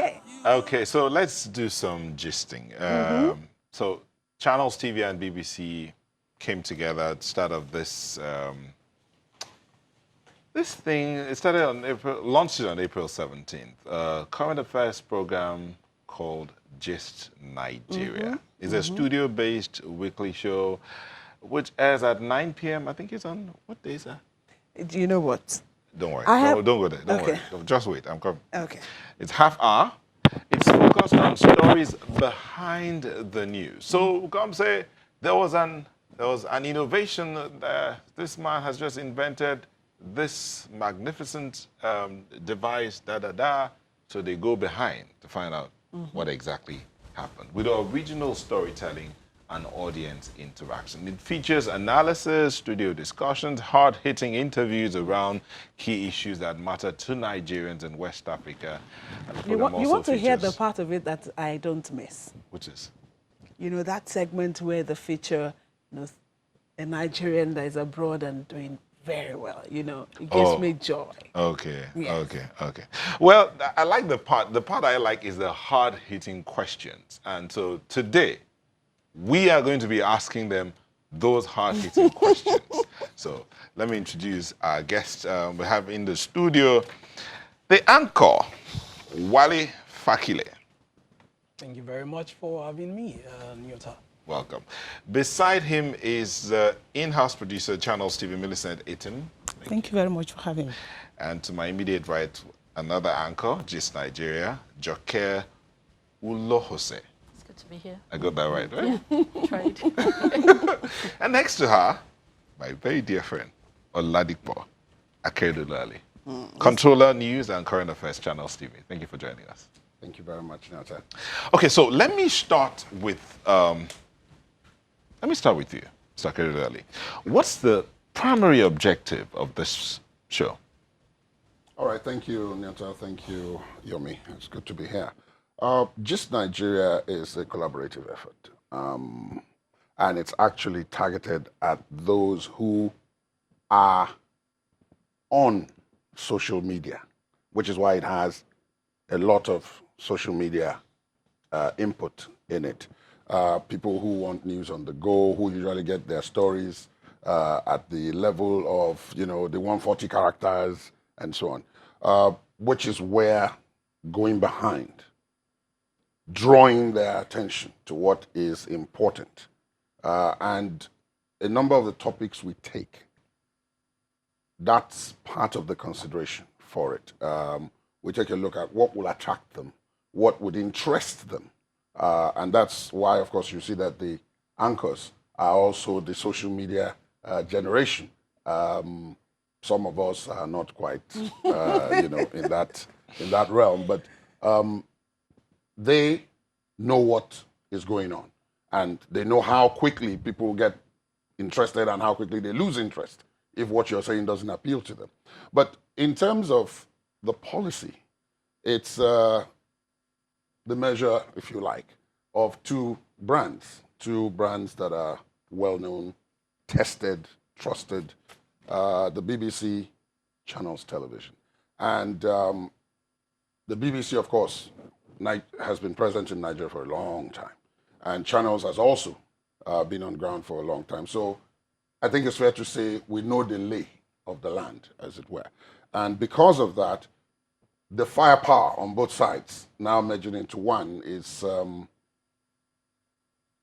Okay. Okay, so let's do some gisting. So Channels TV and BBC came together at the start of this thing. It started on launched it on April 17th. Current affairs program called Gist Nigeria. It's a studio-based weekly show which airs at 9 p.m. I think it's on, what day is that? Do you know what? Don't worry. I have- Don't go there. Don't Okay. worry. Just wait. I'm coming. Okay. It's half hour. It's focused on stories behind the news. So come say there was an innovation. This man has just invented this magnificent device. So they go behind to find out what exactly happened with original storytelling and audience interaction. It features analysis, studio discussions, hard-hitting interviews around key issues that matter to Nigerians in West Africa. And the You program want also to hear the features- part of it that I don't miss. Which is? You know, that segment where they feature, a Nigerian that is abroad and doing very well. You know, it gives me joy. Okay, Yes. okay. Well, I like the part I like is the hard-hitting questions. And so today, we are going to be asking them those hard-hitting questions. So let me introduce our guest. We have in the studio the anchor, Wale Fakile. Thank you very much for having me, Nyota. Welcome. Beside him is in-house producer, Channels TV, Millicent Eaton. Thank you very much for having me. And to my immediate right, another anchor, Gist Nigeria, Joker Ulohose. It's good to be here. I got that right, right? Yeah, tried. And next to her, my very dear friend, Oladipo Akeredolale, Controller News and Current Affairs Channels TV. Thank you for joining us. Thank you very much, Nyota. Okay, so let me start with you, Mr. Akeredolale. What's the primary objective of this show? All right, thank you, Nyota. Thank you, Yomi. It's good to be here. Gist Nigeria is a collaborative effort, and it's actually targeted at those who are on social media, which is why it has a lot of social media input in it. People who want news on the go, who usually get their stories at the level of, the 140 characters and so on, which is where going behind, drawing their attention to what is important. And a number of the topics we take, that's part of the consideration for it. We take a look at what will attract them, what would interest them. And that's why, of course, you see that the anchors are also the social media generation. Some of us are not quite, in that realm, but they know what is going on, and they know how quickly people get interested and how quickly they lose interest if what you're saying doesn't appeal to them. But in terms of the policy, it's the measure, if you like, of two brands that are well-known, tested, trusted, the BBC, Channels Television. And the BBC, of course, has been present in Nigeria for a long time. And Channels has also been on ground for a long time. So I think it's fair to say we know the lay of the land, as it were. And because of that, the firepower on both sides, now merging into one, is,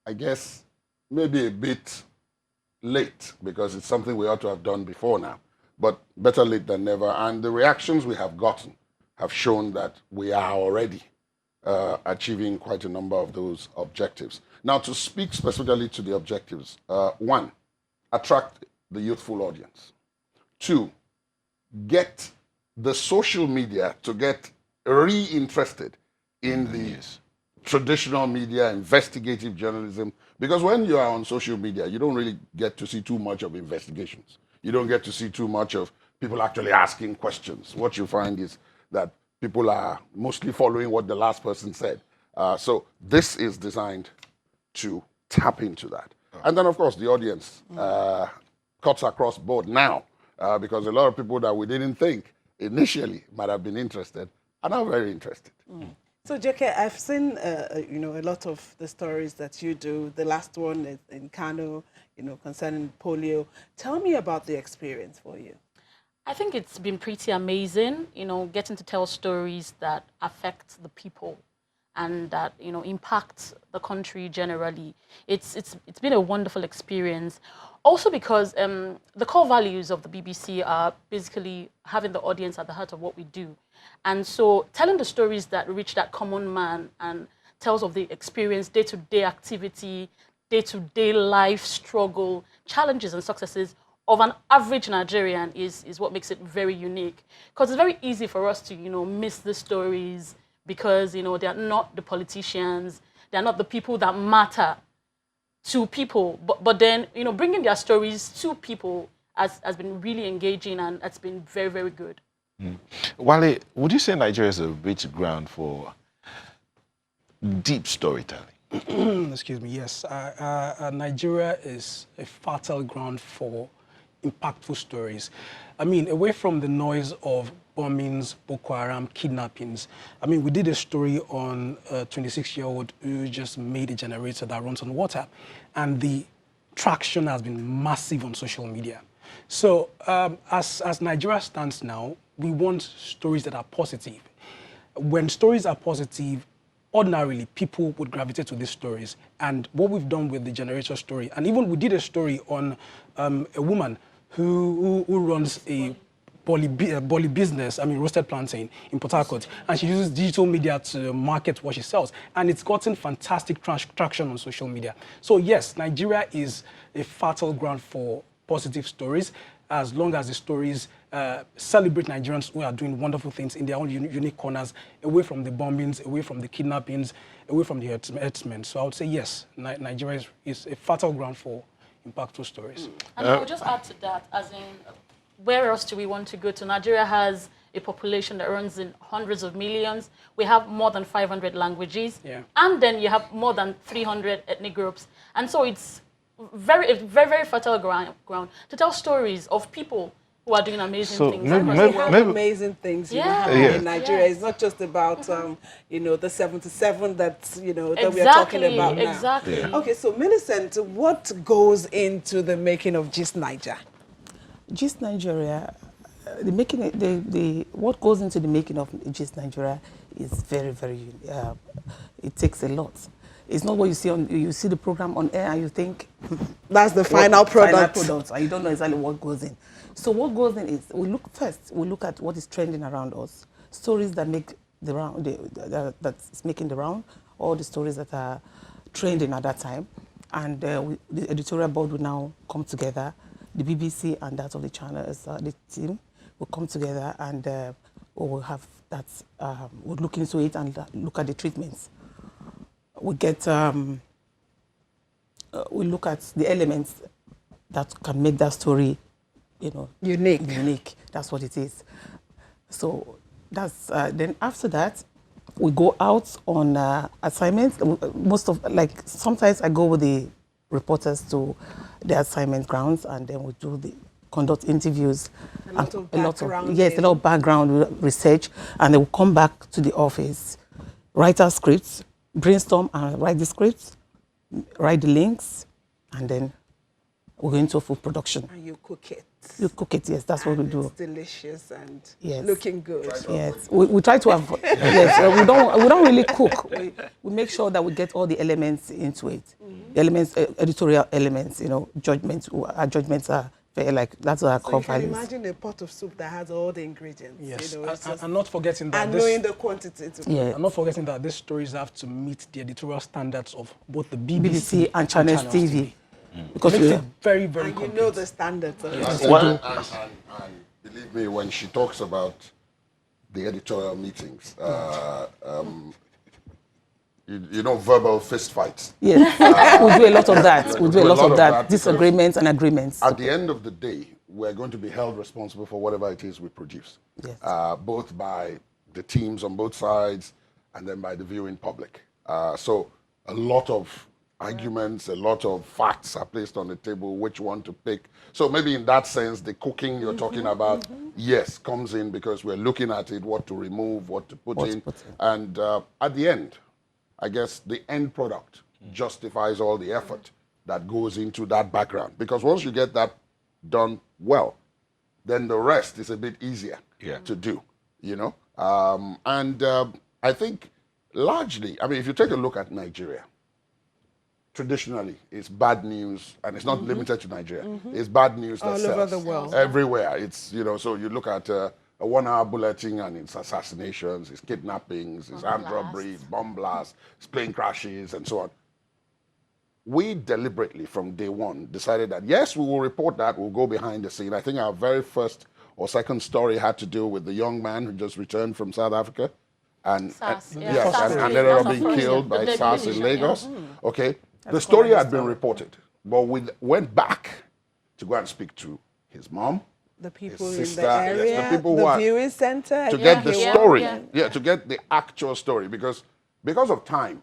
I guess, maybe a bit late, because it's something we ought to have done before now. But better late than never. And the reactions we have gotten have shown that we are already achieving quite a number of those objectives. Now, to speak specifically to the objectives, one, attract the youthful audience. Two, get the social media to get re-interested in the traditional media, investigative journalism. Because when you are on social media, you don't really get to see too much of investigations. You don't get to see too much of people actually asking questions. What you find is that people are mostly following what the last person said. So this is designed to tap into that. And then, of course, the audience cuts across board now, because a lot of people that we didn't think initially might have been interested are now very interested. So, JK, I've seen, you know, a lot of the stories that you do. The last one is in Kano, you know, concerning polio. Tell me about the experience for you. I think it's been pretty amazing, you know, getting to tell stories that affect the people and that, you know, impact the country generally. It's been a wonderful experience. Also because the core values of the BBC are basically having the audience at the heart of what we do. And so telling the stories that reach that common man and tells of the experience, day-to-day activity, day-to-day life struggle, challenges and successes of an average Nigerian is what makes it very unique. Because it's very easy for us to, you know, miss the stories because, you know, they're not the politicians, they're not the people that matter to people. But then, you know, bringing their stories to people has been really engaging and it's been very, very good. Wale, would you say Nigeria is a rich ground for deep storytelling? Excuse me, yes. Nigeria is a fertile ground for impactful stories. I mean, away from the noise of bombings, Boko Haram, kidnappings. I mean, we did a story on a 26-year-old who just made a generator that runs on water. And the traction has been massive on social media. So as Nigeria stands now, we want stories that are positive. When stories are positive, ordinarily, people would gravitate to these stories. And what we've done with the generator story, and even we did a story on a woman who runs a Bolly business, I mean roasted plantain in Port Harcourt, and she uses digital media to market what she sells, and it's gotten fantastic traction on social media. So yes, Nigeria is a fertile ground for positive stories, as long as the stories celebrate Nigerians who are doing wonderful things in their own unique corners, away from the bombings, away from the kidnappings, away from the herdsmen. So I would say yes, Nigeria is a fertile ground for impactful stories. And I would just add to that, as in, where else do we want to go to? Nigeria has a population that runs in hundreds of millions. We have more than 500 languages. Yeah. And then you have more than 300 ethnic groups. And so it's very, very fertile ground to tell stories of people who are doing amazing things. We have amazing things you Yeah. know, in Nigeria. It's not just about, you know, the 77 that, you know, that we are talking about now. Exactly. Okay, so Millicent, what goes into the making of Gist Niger? Gist Nigeria, what goes into the making of Gist Nigeria is very, very, it takes a lot. It's not what you see the program on air and you think that's the final product. And you don't know exactly what goes in. So what goes in is, we look at what is trending around us, stories that make the round, that's making the round, or the stories that are trending at that time. And the editorial board will now come together. The BBC and that of the channels, the team will come together and we will have that, we'll look into it and look at the treatments. We look at the elements that can make that story, you know, unique. That's what it is. So that's then after that, we go out on assignments. Sometimes I go with the reporters to the assignment grounds, and then we conduct interviews. A lot of background research, and then we come back to the office, write our scripts, brainstorm and write the scripts, write the links, and then we're going to full production. And you cook it. You cook it, yes, that's what we do. It's delicious and yes. looking good. Yes, we try to avoid. Yes, we don't really cook. We make sure that we get all the elements into it. The elements, editorial elements, you know, judgments. Our judgments are fair, like that's our core values. Imagine a pot of soup that has all the ingredients. Yes, you know, and not forgetting that and knowing the quantity. And not forgetting that these stories have to meet the editorial standards of both the BBC and Channels TV. Because it's very, very complete. You know the standards of it. And believe me, when she talks about the editorial meetings, you know, verbal fist fights. Yes, we do a lot of that. We do a lot of that. Disagreements and agreements. At the end of the day, we're going to be held responsible for whatever it is we produce. Yes. Both by the teams on both sides and then by the viewing public. So a lot of arguments, a lot of facts are placed on the table, which one to pick. So maybe in that sense, the cooking you're talking about yes, comes in because we're looking at it, what to remove, what to put What to in. put in. And at the end, I guess the end product justifies all the effort that goes into that background. Because once you get that done well, then the rest is a bit easier to do, you know. I think largely, I mean, if you take a look at Nigeria, traditionally, it's bad news, and it's not limited to Nigeria. It's bad news that All sells. over the world. Everywhere. It's, you know, so you look at a 1-hour bulletin and it's assassinations, it's kidnappings, it's armed robberies, bomb blasts, it's plane crashes, and so on. We deliberately, from day one, decided that, yes, we will report that, we'll go behind the scene. I think our very first or second story had to do with the young man who just returned from South Africa. And, SARS, and, yeah. yes, SARS and case, ended up that's being our first, killed yeah. by The SARS in division, yeah. Lagos. Okay, the story had been reported, but we went back to go and speak to his mom, The people his in sister, the yes, the area, people who are- viewing center. to Yeah, get the yeah, story. yeah. To get the actual story. Because of time,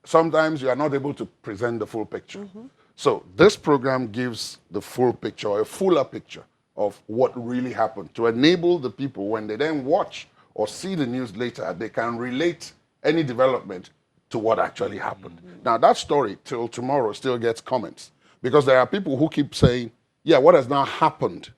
sometimes you are not able to present the full picture. So this program gives the full picture, a fuller picture of what really happened to enable the people, when they then watch or see the news later, they can relate any development to what actually happened. Now, that story till tomorrow still gets comments, because there are people who keep saying, yeah, what has now happened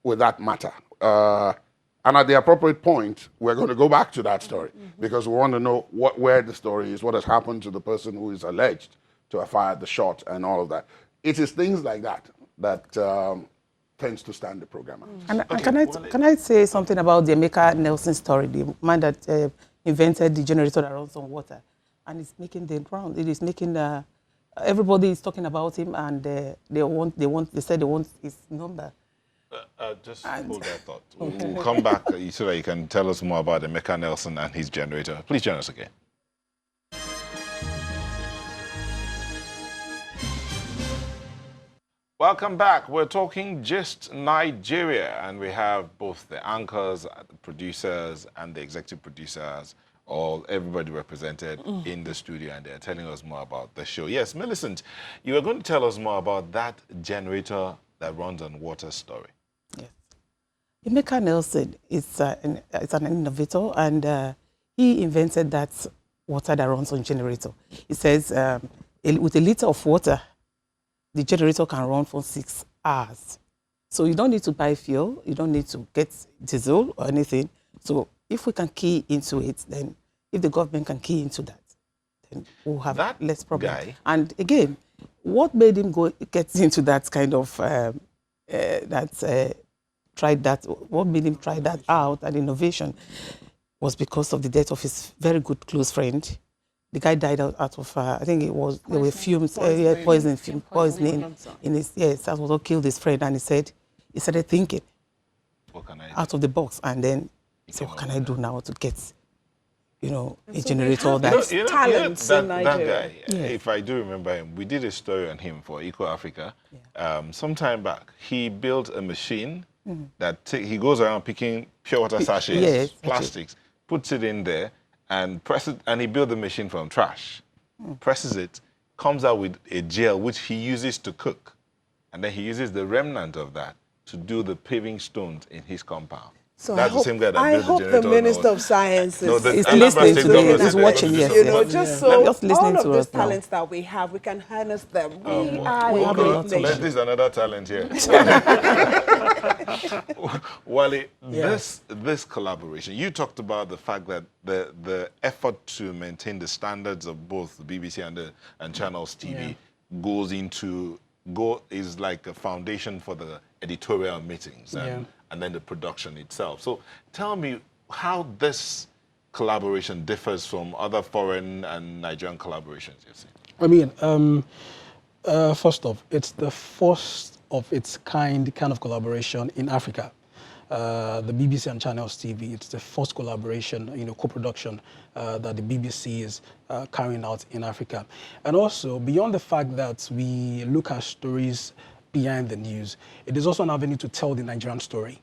with that matter? And at the appropriate point, we're going to go back to that story, because we want to know where the story is, what has happened to the person who is alleged to have fired the shot, and all of that. It is things like that that tends to stand the program out. And can I say something about the Emeka Nelson story, the man that invented the generator that runs on water, and it's making the round. It is making everybody is talking about him, and they said they want his number. Just hold that thought. We'll come back so that you can tell us more about Emeka Nelson and his generator. Please join us again. Welcome back. We're talking Gist Nigeria, and we have both the anchors, the producers, and the executive producers, everybody represented in the studio, and they're telling us more about the show. Yes, Millicent, you were going to tell us more about that generator that runs on water story. Yes. Emeka Nelson is an innovator, and he invented that water that runs on generator. He says with a liter of water, the generator can run for 6 hours. So you don't need to buy fuel, you don't need to get diesel or anything. So if we can key into it, then if the government can key into that, then we'll have That less problem. guy- And again, what made him get into that kind of tried that? What made him try that out? And innovation was because of the death of his very good close friend. The guy died out of I think it was there were fumes, poisoning in his that was what killed his friend. And he started thinking What can I do? out of the box, and then he said, what can I do now to get a so generator we that have talents in that Nigeria. guy, if I do remember him, we did a story on him for Eco Africa some time back. He built a machine that he goes around picking pure water sachets, yes, plastics, puts it in there, and presses, and he built the machine from trash. Presses it, comes out with a gel which he uses to cook, and then he uses the remnant of that to do the paving stones in his compound. So That's the same guy that I built the hope generator. the Minister of Science No, the is Anambra listening State to government it, is said they watching, want to yes, do you so. know, yes. just so Just listening all to of these us now. talents that we have, we can harness them. We are We a have a great lot of nation. There's another talent here. Wale, this collaboration, you talked about the fact that the effort to maintain the standards of both the BBC and Channels TV is like a foundation for the editorial meetings and then the production itself. So tell me how this collaboration differs from other foreign and Nigerian collaborations you've seen. I mean, first off, it's the first of its kind of collaboration in Africa. The BBC and Channels TV, it's the first collaboration, co-production that the BBC is carrying out in Africa. And also, beyond the fact that we look at stories behind the news, it is also an avenue to tell the Nigerian story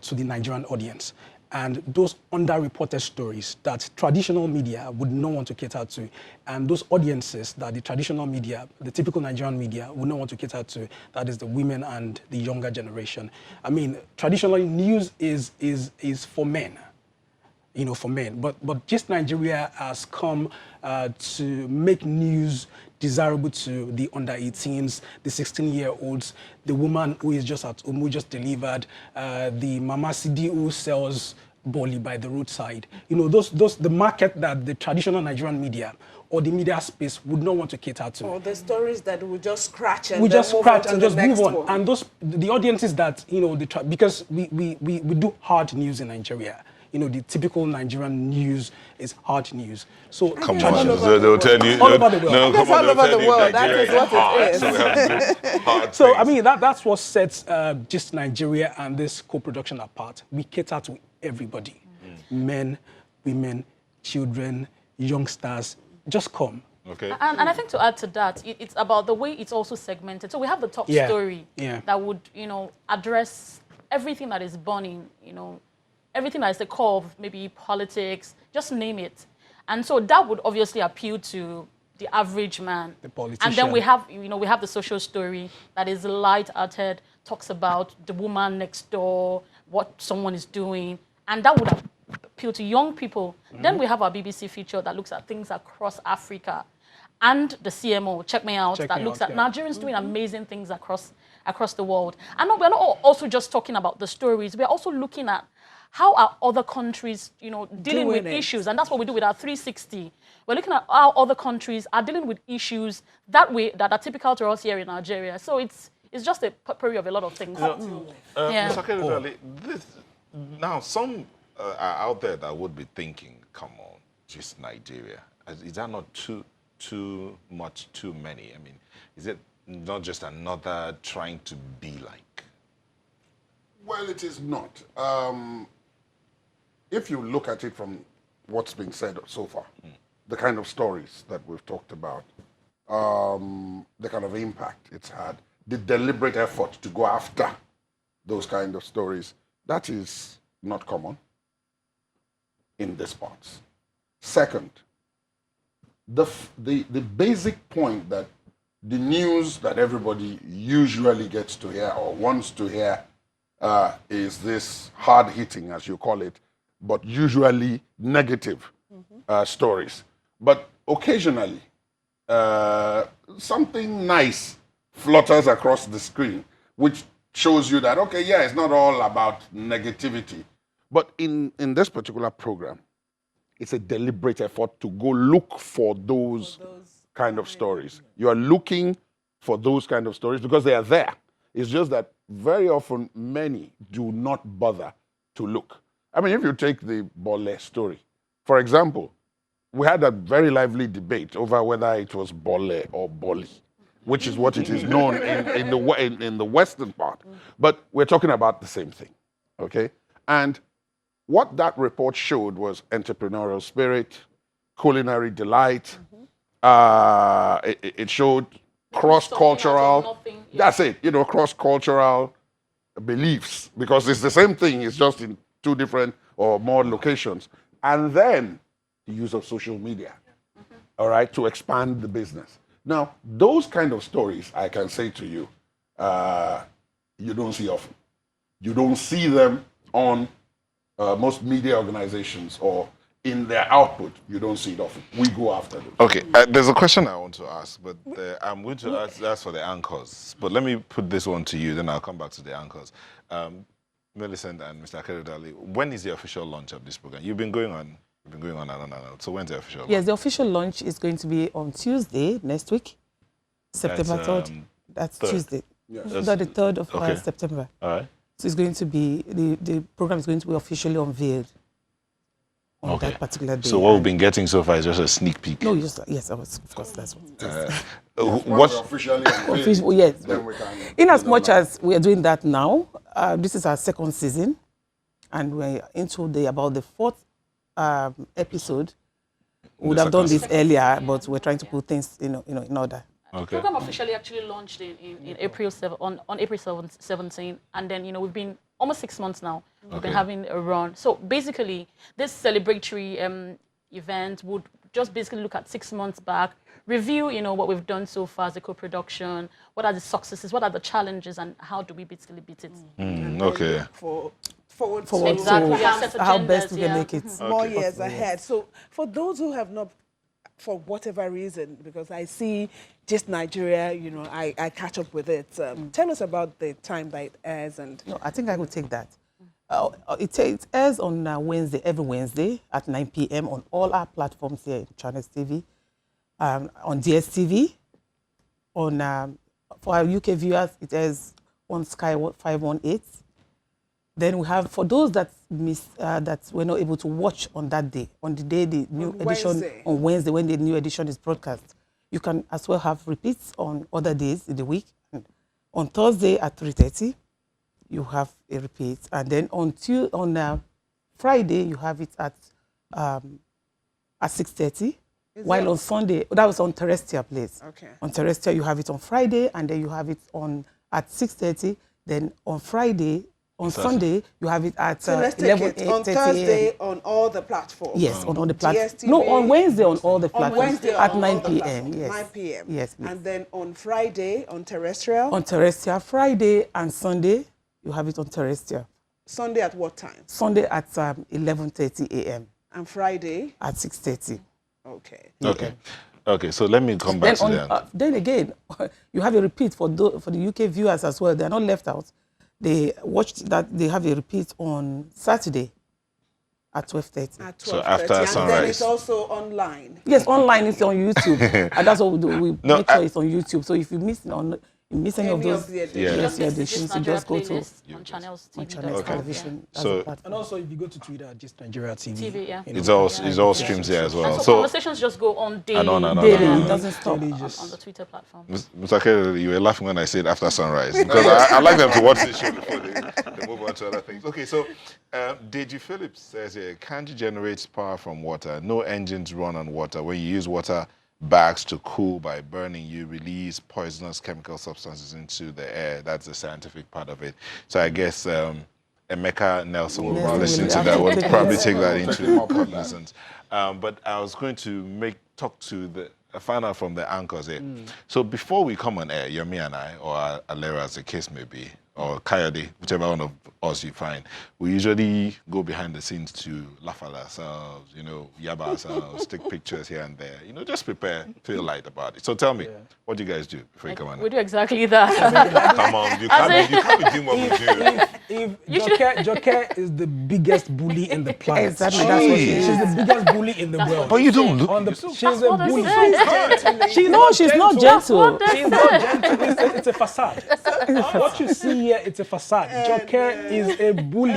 to the Nigerian audience. and those underreported stories that traditional media would not want to cater to, and those audiences that the traditional media, the typical Nigerian media, would not want to cater to, that is the women and the younger generation. I mean, traditionally, news is for men. You know, for men. But Gist Nigeria has come to make news desirable to the under-18s, the 16-year-olds, the woman who is just at home, who just delivered, the Mama Sidi who sells boli by the roadside. You know, the market that the traditional Nigerian media or the media space would not want to cater to. Or the stories that we just scratch and We then just move scratch on to and the just move next on. one. And the audiences that, you know, because we do hard news in Nigeria. You know, the typical Nigerian news is hard news. So Come all on, over they'll tell you. All over the world. No, That's come on, all they'll over tell the you world. That Nigeria is what it hard, is. So we have to do hard So, things. I mean, that's what sets Gist Nigeria and this co-production apart. We cater to everybody. Men, women, children, youngsters. Just come. Okay. And I think to add to that, it's about the way it's also segmented. So we have the top Yeah, story yeah. that would, you know, address everything that is burning, you know, everything that is the core of maybe politics, just name it. And so that would obviously appeal to the average man. The politician. And then we have, you know, we have the social story that is light-hearted, talks about the woman next door, what someone is doing, and that would appeal to young people. Then we have our BBC feature that looks at things across Africa, and the CMO, Check Me Out, Check that Me looks Out, at yeah. Nigerians doing amazing things across the world. And we're not also just talking about the stories. We're also looking at how are other countries, you know, dealing with Doing it. issues, and that's what we do with our 360. We're looking at how other countries are dealing with issues that are typical to us here in Nigeria. So it's just a potpourri of a lot of things. Yeah. Mr. Akeredolu, now some are out there that would be thinking, come on, just Nigeria. Is that not too much, too many? I mean, is it not just another trying to be like? Well, it is not. If you look at it from what's been said so far, the kind of stories that we've talked about, the kind of impact it's had, the deliberate effort to go after those kind of stories, that is not common in these parts. Second, the basic point that the news that everybody usually gets to hear or wants to hear is this hard-hitting, as you call it, but usually negative stories. But occasionally, something nice flutters across the screen, which shows you that, okay, yeah, it's not all about negativity. But in this particular program, it's a deliberate effort to go look for those kind of stories. You are looking for those kind of stories because they are there. It's just that very often many do not bother to look. I mean, if you take the Bole story, for example, we had a very lively debate over whether it was Bole or Boli, which is what it is known in the Western part. But we're talking about the same thing, okay? And what that report showed was entrepreneurial spirit, culinary delight. It showed cross-cultural. Nothing, yeah. That's it, you know, cross-cultural beliefs, because it's the same thing, it's just in two different or more locations. And then the use of social media, all right, to expand the business. Now, those kind of stories, I can say to you, you don't see often. You don't see them on most media organizations or in their output. You don't see it often. We go after them. Okay, there's a question I want to ask, but I'm going to ask for the anchors. But let me put this one to you, then I'll come back to the anchors. Millicent and Mr. Akeredolu, when is the official launch of this program? You've been going on and on. So when's the official launch? Yes, the official launch is going to be on Tuesday next week, September 3rd. That's 3rd. Tuesday. Yes. That's the 3rd of Okay. September. All right. So it's going to be, the program is going to be officially unveiled on that particular day. So what we've been getting so far is just a sneak peek. No, yes, of course, that's what it is. Once What? officially unveiled, Official, yes. then we can. In as much as we are doing that now, this is our second season, and we're into about the 4th episode. We would have done this earlier, but we're trying to put things in order. The Okay. program officially actually launched in April 7, on April 17, and then we've been almost 6 months now. We've been Okay. having a run. So basically, this celebratory event would just basically look at 6 months back, review, what we've done so far as a co-production, what are the successes, what are the challenges, and how do we basically beat it. Okay. Forward Forward to Exactly. to Yeah, set how best agendas, we can yeah. make it. more Okay. years ahead. So for those who have not, for whatever reason, because I see just Nigeria, I catch up with it. Tell us about the time that it airs and No, I think I could take that. It airs on Wednesday, every Wednesday at 9 p.m. on all our platforms here in Channels TV, on DSTV, for our UK viewers, it airs on Sky 518. Then we have, for those that that were not able to watch on that day, on the day the new edition, Wednesday. on Wednesday when the new edition is broadcast, you can as well have repeats on other days in the week. On Thursday at 3:30, you have a repeat, and then on Friday you have it at 6:30. While on Sunday, that was on Terrestrial Place. Okay. On Terrestrial, you have it on Friday, and then you have it at 6:30. Then on Sunday, you have it at so let's take 11 it on 8:30 Thursday a.m. on all the platforms. Yes, on all the platforms. DSTV, No, on Wednesday on all the platforms. Wednesday at on 9 all the p.m. platforms, Yes. 9 p.m. Yes, please. And then on Friday on Terrestrial. On Terrestrial, Friday and Sunday, you have it on Terrestrial. Sunday at what time? Sunday at 11:30 a.m. And Friday. at 6:30. Okay. Okay. Okay, so let me come back to that. Then again, you have a repeat for the UK viewers as well. They are not left out. They watched that. They have a repeat on Saturday at 12:30. At 12:30. So after and then sunrise. it's also online. Yes, online it's on YouTube, and that's what we do. We No, make sure it's on YouTube. So if you miss any of Any those, of the editions. Yeah. Just your visit editions, Gist you just go Nigeria to playlist on Channels on TV. Channels Okay. Television. as So- a And platform. also, if you go to Twitter, just Nigeria TV. TV, yeah. It's all streams here as well. And so So, conversations just go on daily. and on and on. Daily, and it on. doesn't stop. Daily on just the Twitter platform. Mr. Kelly, you were laughing when I said after sunrise because I like them to watch this show before they move on to other things. Okay, so Deji Phillips says here, Kanji generates power from water. No engines run on water. When you use water bags to cool by burning, you release poisonous chemical substances into the air. That's the scientific part of it. So I guess Emeka Nelson will Nelson listen will to that. have to Would take probably it. take that Take him into up on that. cognizance. But I was going to talk to find out from the anchors here. So before we come on air, Yomi and I, or Alera as the case may be, or Kayode, whichever one of us you find, we usually go behind the scenes to laugh at ourselves, yab ourselves, take pictures here and there, just prepare, feel light about it. So tell me, what do you guys do before you come on We air? do exactly that. Come on, you can't be doing what we do. If Joker is the biggest bully in the planet. Exactly, that's what she She's is. the biggest bully in the world. But you don't look. She's a what I bully. said. She's No, she's not gentle. She's not gentle. It's a facade. What you see here, it's a facade. Joker is a bully.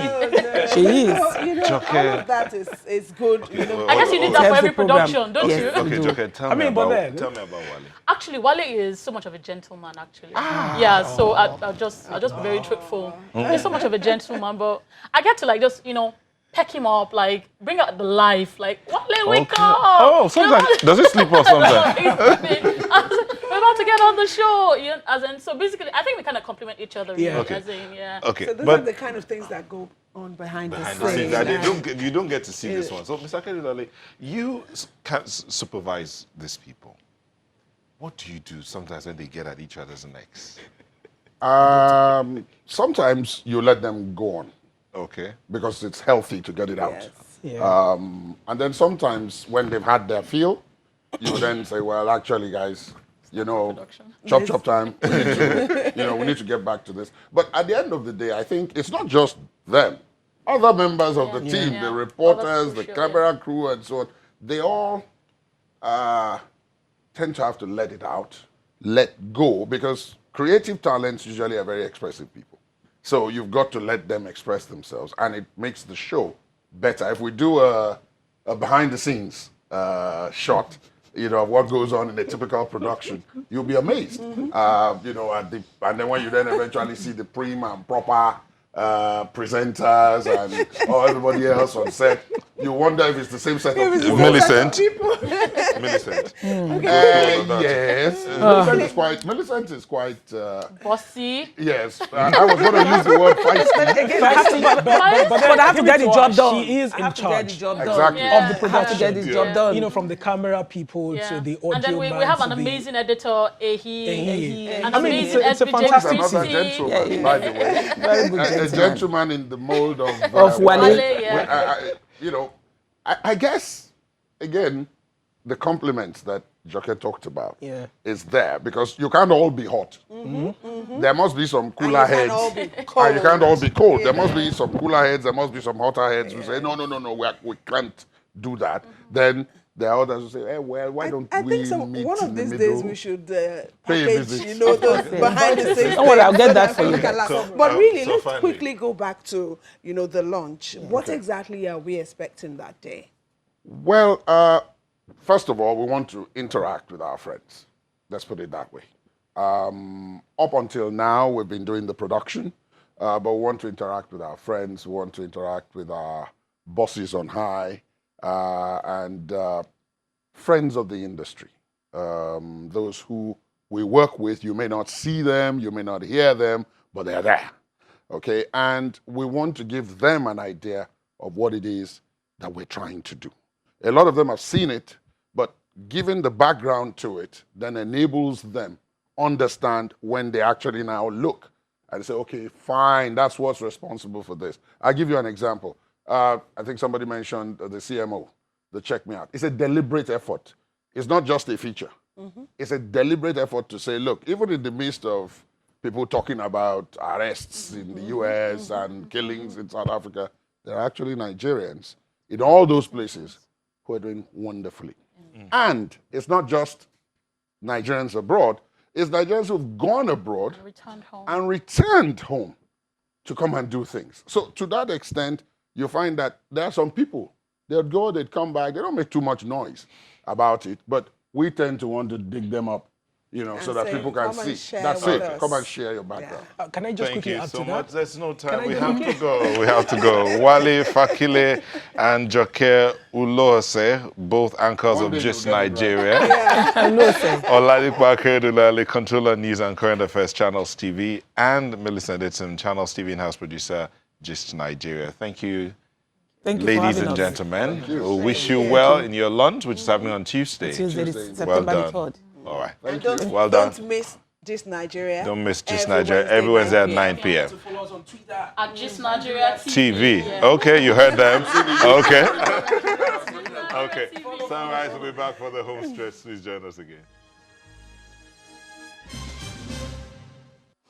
She is. All of that is good. I guess you need that for Every every program. production, don't Yes. you? Okay, Joker, tell I me mean, but about then- Wale. Actually, Wale is so much of a gentleman. Actually, yeah. So I'll just be very truthful. He's so much of a gentleman, but I get to just peck him up, bring out the life, Wale, wake up. Oh, sometimes does it sleep off sometimes? We're about to get on the show. So basically, I think we kind of complement each other. Yeah. Really, Okay. as in, yeah. Okay, So those are but the kind of things that go on behind the behind the scenes scenes. that you don't get to see this one. So, Mr. Kelly, you can supervise these people. What do you do sometimes when they get at each other's necks? Sometimes you let them go on Okay. because it's healthy to get it out. Yes. Yeah. And then sometimes when they've had their feel, you then say, well, actually, guys, chop time. We need to get back to this. But at the end of the day, I think it's not just them. Other members of the team, Yeah. the Other reporters, the crucial, camera crew, and so on, they all tend to have to let it out, let go, because creative talents usually are very expressive people. So you've got to let them express themselves, and it makes the show better. If we do a behind the scenes shot, of what goes on in a typical production, you'll be amazed. And then when you then eventually see the prim and proper presenters and everybody else on set, you wonder if it's the same set of people. Millicent. Millicent. Yes. Millicent is quite. Bossy. Yes. I was going to use the word feisty. But I have to get the job done. She is I in have to get charge the job done. Exactly. Yeah. of the I have to get production. this job done. You know, from the camera people Yeah. to the audio And then we man have to an the- amazing editor, Ehi. an I mean, amazing it's a SBJ fantastic Another PC. gentleman, by the way. Very good A gentleman. gentleman in the mold of Wale. Wale, yeah. you know, I guess, again, the compliments that Joke talked about is there because you can't all be hot. There must be some cooler And you heads. can't all be And you can't all be cold. There Yeah. must be some cooler heads. There must be some hotter heads who say, no, we can't do that. Then there are others who say, hey, well, why don't I we think meet one in of the these middle? days we should Pay a package, visit. you know, those behind the scenes. Don't worry, I'll get things that so for you. we can laugh. So, But really, so let's finally- quickly go back to, you know, the launch. What exactly are we expecting that day? Well, first of all, we want to interact with our friends. Let's put it that way. Up until now, we've been doing the production, but we want to interact with our friends. We want to interact with our bosses on high and friends of the industry. Those who we work with, you may not see them, you may not hear them, but they're there. Okay, and we want to give them an idea of what it is that we're trying to do. A lot of them have seen it, but giving the background to it then enables them understand when they actually now look and say, okay, fine, that's what's responsible for this. I'll give you an example. I think somebody mentioned the CMO, the Check Me Out. It's a deliberate effort. It's not just a feature. It's a deliberate effort to say, look, even in the midst of people talking about arrests in the US and killings in South Africa, there are actually Nigerians in all those places who are doing wonderfully. And it's not just Nigerians abroad, it's Nigerians who've gone abroad Returned home. and returned home to come and do things. So to that extent, you find that there are some people, they'd go, they'd come back, they don't make too much noise about it, but we tend to want to dig them up, you know, so that say, people can "Come and see. share That's with it. us." Come and share your background. Can I just Thank quickly you add so to much. that? There's no time. I We just have quickly- to go. We have to go. Wale Fakile and Joke Ulohose, both anchors One of day Gist you'll get it right. Nigeria. I know, sir. Oladipo Akeredolale, controller news and current affairs, Channels TV, and Millicent Dixon, Channels TV in-house producer, Gist Nigeria. Thank you, Thank you for ladies having and us. gentlemen. We wish you well in your launch, which is happening on Tuesday. Tuesday, Tuesday. September Well the done. 3rd. All right. And don't, Well done. don't miss Gist Nigeria. Don't miss Gist Every Nigeria. Wednesday, Every Wednesday at 9 9 p.m. Follow us on Twitter. At Gist Nigeria TV. Yeah. Okay, you heard them. Okay. Okay. Sunrise will be back for the home stretch. Please join us again.